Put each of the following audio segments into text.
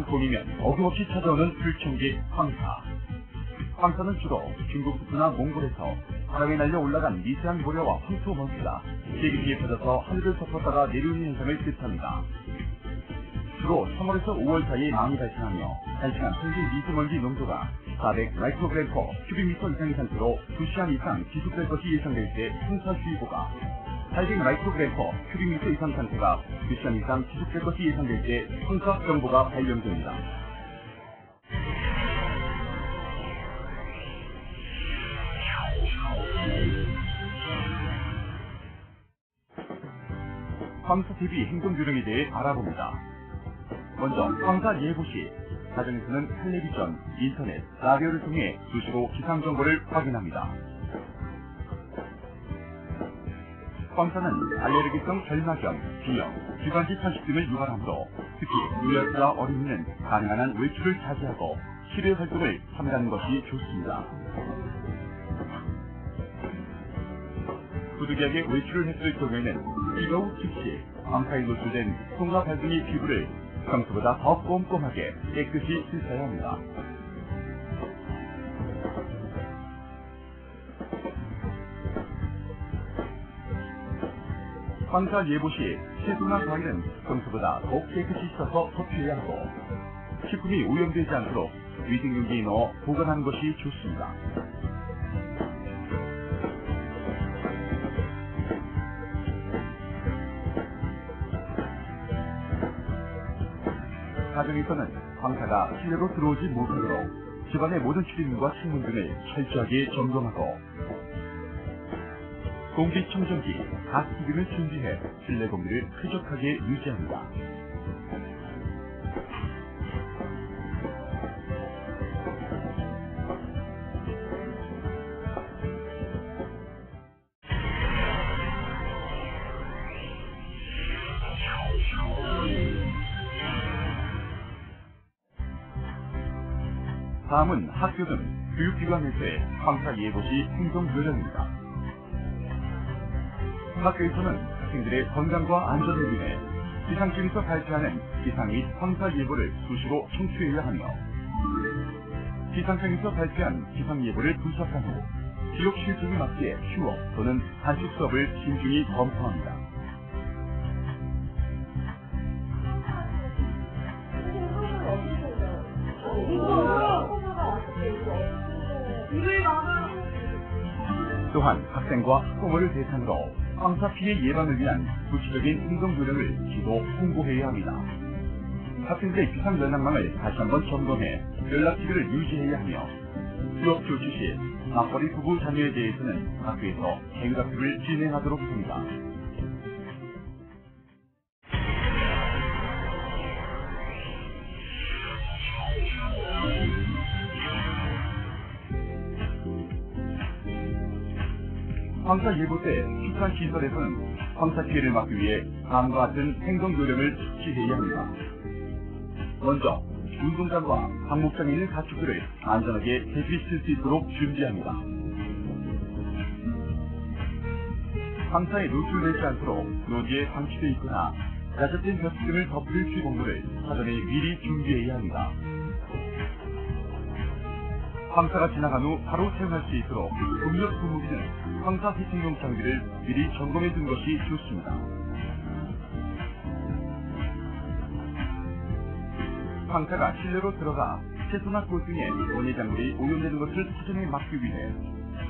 봄이면 어김없이 찾아오는 불청객 황사. 황사는 주로 중국 북부나 몽골에서 바람에 날려 올라간 미세한 모래와 황토 먼지가 세기지에 퍼져서 하늘을 덮었다가 내려오는 현상을 뜻합니다. 주로 3월에서 5월 사이에 많이 발생하며 1시간 평균 미세먼지 농도가 400 마이크로그램 퍼 큐빅미터 이상의 상태로 2시간 이상 지속될 것이 예상될 때 황사주의보가, 800 마이크로그램 퍼 큐빅미터 이상 상태가 2시간 이상 지속될 것이 예상될 때 황사경보가 발령됩니다. 황사 대비 행동 요령에 대해 알아봅니다. 먼저 황사 예보 시 가정에서는 텔레비전, 인터넷, 라디오를 통해 수시로 기상 정보를 확인합니다. 황사는 알레르기성 결막염, 비염, 기관지 탄식 등을 유발하므로 특히 노약자와 어린이는 가능한 한 외출을 자제하고 실외 활동을 삼가는 것이 좋습니다. 부득이하게 외출을 했을 경우에는 비가 후 즉시 황사에 노출된 손과 발등의 피부를 평소보다 더 꼼꼼하게 깨끗이 씻어야 합니다. 황사 예보 시 채소나 과일은 평소보다 더욱 깨끗이 씻어서 섭취해야 하고, 식품이 오염되지 않도록 위생용기에 넣어 보관하는 것이 좋습니다. 가정에서는 황사가 실내로 들어오지 못하도록 집안의 모든 출입문과 창문 등을 철저하게 점검하고, 공기청정기, 가습기 등을 준비해 실내 공기를 쾌적하게 유지합니다. 다음은 학교 등 교육기관에서의 황사 예보 시 행동 요령입니다. 학교에서는 학생들의 건강과 안전을 위해 기상청에서 발표하는 기상 및 황사 예보를 수시로 청취해야 하며, 기상청에서 발표한 기상 예보를 분석한 후 지역 실종에 맞게 휴업 또는 단축 수업을 신중히 검토합니다. 또한 학생과 학부모를 대상으로 황사 피해 예방을 위한 구체적인 행동 요령을 지도 홍보해야 합니다. 학생들의 비상 연락망을 다시 한번 점검해 연락처를 유지해야 하며, 수업 조치 시 맞벌이 부부 자녀에 대해서는 학교에서 갱다투를 진행하도록 합니다. 황사 예보 때 축산 시설에서는 황사 피해를 막기 위해 다음과 같은 행동 요령을 숙지해야 합니다. 먼저 운동장과 방목장에 있는 가축들을 안전하게 대피시킬 수 있도록 준비합니다. 황사에 노출되지 않도록 노지에 방치되어 있거나 야자된 벼슬 등을 덮을 피공물을 사전에 미리 준비해야 합니다. 황사가 지나간 후 바로 사용할 수 있도록 음력 부무기는 황사 희생용 장비를 미리 점검해 둔 것이 좋습니다. 황사가 실내로 들어가 채소나 꽃 등의 원예작물이 오염되는 것을 사전에 막기 위해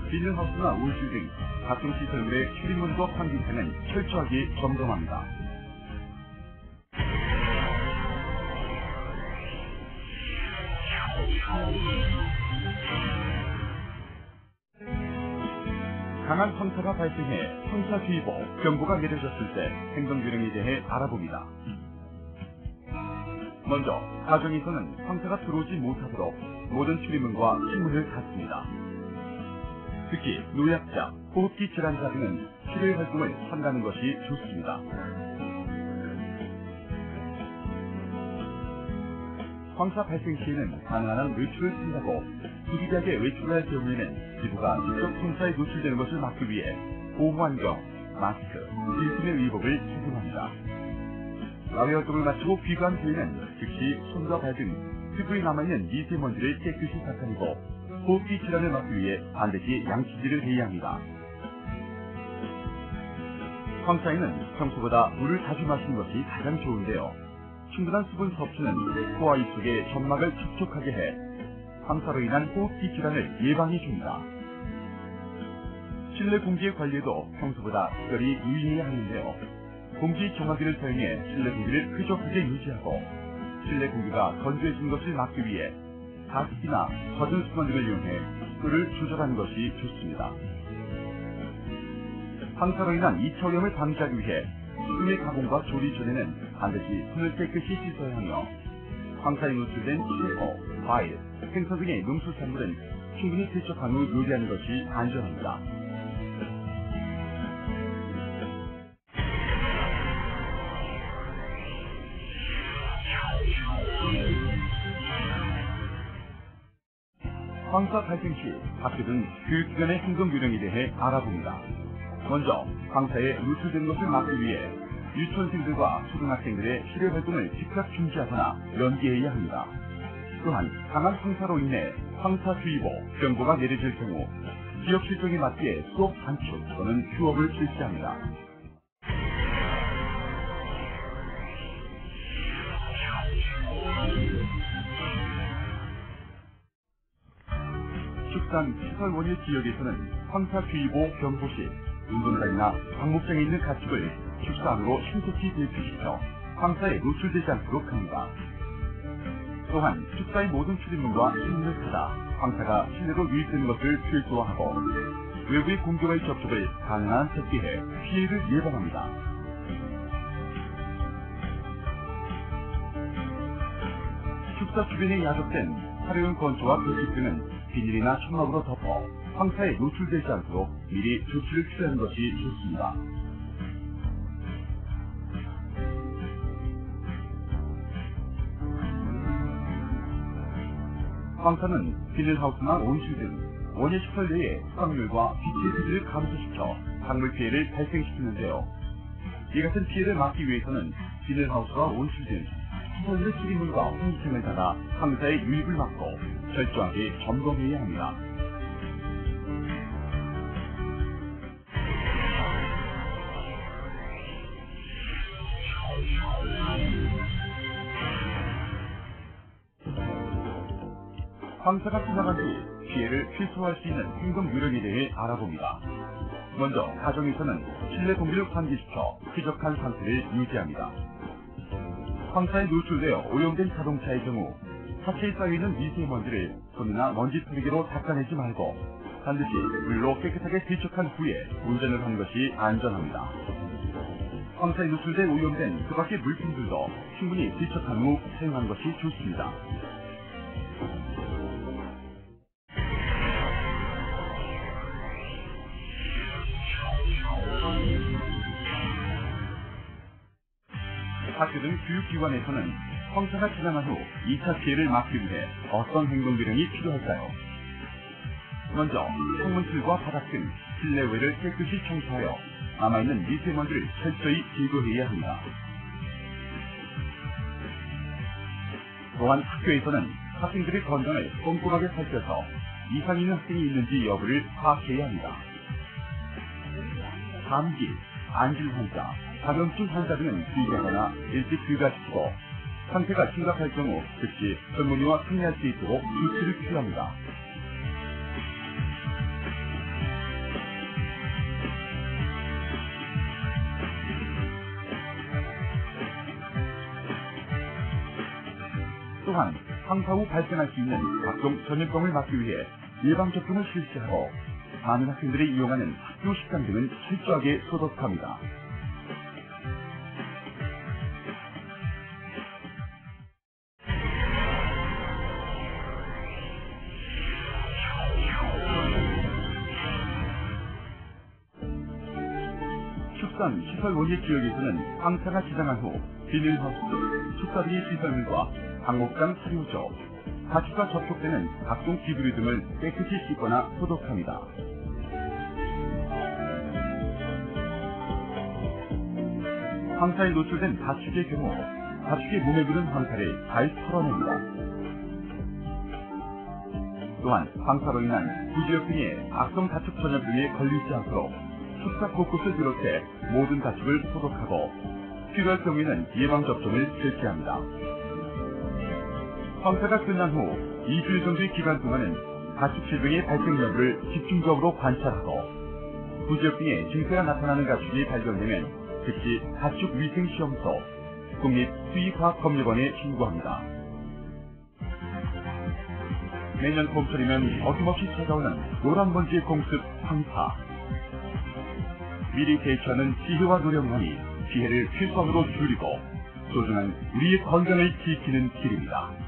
비닐하우스나 온실 등 각종 시설물의 출입문과 환기창은 철저하게 점검합니다. 강한 황사가 발생해 황사주의보, 경보가 내려졌을 때 행동 요령에 대해 알아봅니다. 먼저 가정에서는 황사가 들어오지 못하도록 모든 출입문과 창문을 닫습니다. 특히 노약자, 호흡기 질환자 등은 실외 활동을 삼가는 것이 좋습니다. 황사 발생 시에는 가능한 한 외출을 삼가고, 부득이하게 외출할 경우에는 피부가 직접 황사에 노출되는 것을 막기 위해 보호안경, 마스크, 일품의 의복을 착용합니다. 야외 활동을 마치고 귀가한 뒤에는 즉시 손과 발 등 피부에 남아있는 미세먼지를 깨끗이 닦아내고 호흡기 질환을 막기 위해 반드시 양치질을 해야 합니다. 황사에는 평소보다 물을 자주 마시는 것이 가장 좋은데요. 충분한 수분 섭취는 코와 입 속의 점막을 촉촉하게 해 황사로 인한 호흡기 질환을 예방해줍니다. 실내 공기의 관리에도 평소보다 특별히 유의해야 하는데요. 공기 정화기를 사용해 실내 공기를 쾌적하게 유지하고 실내 공기가 건조해진 것을 막기 위해 가습기나 젖은 수건 등을 이용해 습도를 조절하는 것이 좋습니다. 황사로 인한 2차 오염을 방지하기 위해 식품의 가공과 조리 전에는 반드시 손을 깨끗이 씻어야 하며 황사에 노출된 채소, 과일, 생선 등의 농수산물은 충분히 세척한 후 요리하는 것이 안전합니다. 황사 발생 시 학교 등 교육기관의 행동 요령에 대해 알아봅니다. 먼저 황사에 노출된 것을 막기 위해 유치원생들과 초등학생들의 실외 활동을 즉각 중지하거나 연기해야 합니다. 또한 강한 황사로 인해 황사주의보, 경보가 내려질 경우 지역 실정에 맞게 수업 단축 또는 휴업을 실시합니다. 축산 시설 원예 지역에서는 황사주의보 경보 시 운동장이나 광목장에 있는 가축을 축사 안으로 신속히 배치시켜 황사에 노출되지 않도록 합니다. 또한 축사의 모든 출입문과 실문을 닫아 황사가 실내로 유입되는 것을 최소화하고 외부의 공기와의 접촉을 가능한 삭제해 피해를 예방합니다. 축사 주변에 야적된 화려한 건초와 벽지 등은 비닐이나 천막으로 덮어 황사에 노출되지 않도록 미리 조치를 취하는 것이 좋습니다. 황사는 비닐하우스나 온실 등 원예 시설 내에 수확물과 빛의 세기를 감소시켜 작물 피해를 발생시키는데요. 이 같은 피해를 막기 위해서는 비닐하우스와 온실 등 시설의 출입문과 홍수층을 닫아 황사의 유입을 막고 철저하게 점검해야 합니다. 황사가 지나간 뒤 피해를 최소화할 수 있는 행동 요령에 대해 알아봅니다. 먼저 가정에서는 실내 공기를 환기시켜 쾌적한 상태를 유지합니다. 황사에 노출되어 오염된 자동차의 경우 하체에 쌓여있는 미세먼지를 손이나 먼지 털기로 닦아내지 말고 반드시 물로 깨끗하게 세척한 후에 운전을 하는 것이 안전합니다. 황사에 노출돼 오염된 그 밖의 물품들도 충분히 세척한 후 사용하는 것이 좋습니다. 학교 등 교육기관에서는 황사가 지나간 후 2차 피해를 막기 위해 어떤 행동 요령이 필요할까요? 먼저 창문틀과 바닥 등 실내외를 깨끗이 청소하여 남아있는 미세먼지를 철저히 제거해야 합니다. 또한 학교에서는 학생들의 건강을 꼼꼼하게 살펴서 이상 있는 학생이 있는지 여부를 파악해야 합니다. 감기, 안질 환자, 감염증 환자 등은 주의하거나 일찍 귀가시키고 상태가 심각할 경우 즉시 전문의와 상의할 수 있도록 조치를 취합니다. 또한 황사 후 발생할 수 있는 각종 전염병을 막기 위해 예방접종을 실시하고 많은 학생들이 이용하는 학교 식당 등은 철저하게 소독합니다. 축산 시설 원예 지역에서는 황사가 지나간 후 비닐하우스, 축사등의 시설물과 방목장 사료조, 가축과 접촉되는 각종 기부류 등을 깨끗이 씻거나 소독합니다. 황사에 노출된 가축의 경우 가축의 몸에 부는 황사를 잘 털어냅니다. 또한 황사로 인한 부지역 등의 악성 가축 전염병에 걸리지 않도록 축사 곳곳을 비롯해 모든 가축을 소독하고 필요할 경우에는 예방접종을 실시합니다. 황사가 끝난 후 2주일 정도의 기간 동안은 가축 질병의 발생 여부를 집중적으로 관찰하고 부지역 등의 증세가 나타나는 가축이 발견되면 즉시 가축위생시험소 국립수의과학검역원에 신고합니다. 매년 봄철이면 어김없이 찾아오는 노란먼지 공습 황사. 미리 대처하는 지혜와 노력만이 피해를 최소한으로 줄이고 소중한 우리의 건강을 지키는 길입니다.